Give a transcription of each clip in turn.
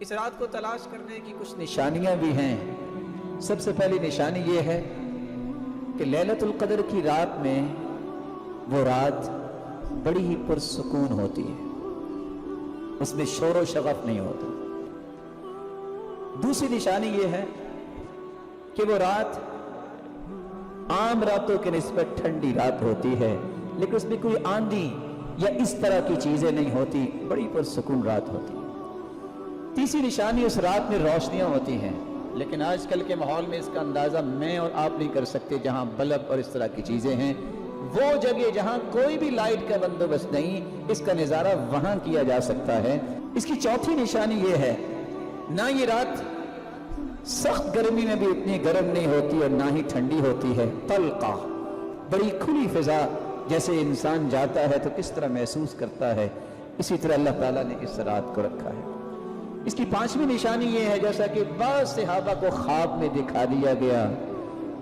اس رات کو تلاش کرنے کی کچھ نشانیاں بھی ہیں۔ سب سے پہلی نشانی یہ ہے کہ لیلۃ القدر کی رات میں وہ رات بڑی ہی پرسکون ہوتی ہے، اس میں شور و شغف نہیں ہوتا۔ دوسری نشانی یہ ہے کہ وہ رات عام راتوں کے نسبت ٹھنڈی رات ہوتی ہے، لیکن اس میں کوئی آندھی یا اس طرح کی چیزیں نہیں ہوتی، بڑی پرسکون رات ہوتی ہے۔ تیسری نشانی اس رات میں روشنیاں ہوتی ہیں، لیکن آج کل کے ماحول میں اس کا اندازہ میں اور آپ نہیں کر سکتے۔ جہاں بلب اور اس طرح کی چیزیں ہیں، وہ جگہ جہاں کوئی بھی لائٹ کا بندوبست نہیں، اس کا نظارہ وہاں کیا جا سکتا ہے۔ اس کی چوتھی نشانی یہ ہے، نہ یہ رات سخت گرمی میں بھی اتنی گرم نہیں ہوتی اور نہ ہی ٹھنڈی ہوتی ہے، طلقہ، بڑی کھلی فضا، جیسے انسان جاتا ہے تو کس طرح محسوس کرتا ہے، اسی طرح اللہ تعالیٰ نے اس رات کو رکھا ہے۔ اس کی پانچویں نشانی یہ ہے، جیسا کہ بعض صحابہ کو خواب میں دکھا دیا گیا،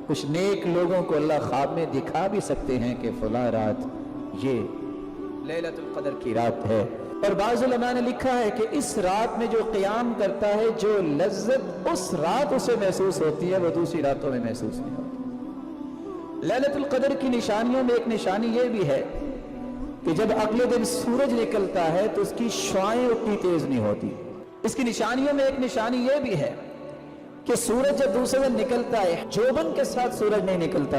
کچھ نیک لوگوں کو اللہ خواب میں دکھا بھی سکتے ہیں کہ فلاں رات یہ لیلۃ القدر کی رات ہے۔ اور بعض علماء نے لکھا ہے کہ اس رات میں جو قیام کرتا ہے، جو لذت اس رات اسے محسوس ہوتی ہے، وہ دوسری راتوں میں محسوس نہیں ہوتی۔ لیلۃ القدر کی نشانیوں میں ایک نشانی یہ بھی ہے کہ جب اگلے دن سورج نکلتا ہے تو اس کی شعاعیں اتنی تیز نہیں ہوتی۔ اس کی نشانیوں میں ایک نشانی یہ بھی ہے کہ سورج جب دوسرے دن نکلتا ہے، جوبن کے ساتھ سورج نہیں نکلتا،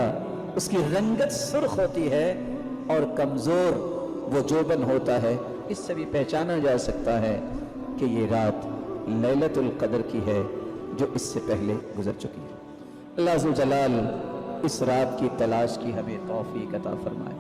اس کی رنگت سرخ ہوتی ہے اور کمزور وہ جوبن ہوتا ہے۔ اس سے بھی پہچانا جا سکتا ہے کہ یہ رات لیلۃ القدر کی ہے جو اس سے پہلے گزر چکی ہے۔ اللہ ذو جلال اس رات کی تلاش کی ہمیں توفیق عطا فرمائے۔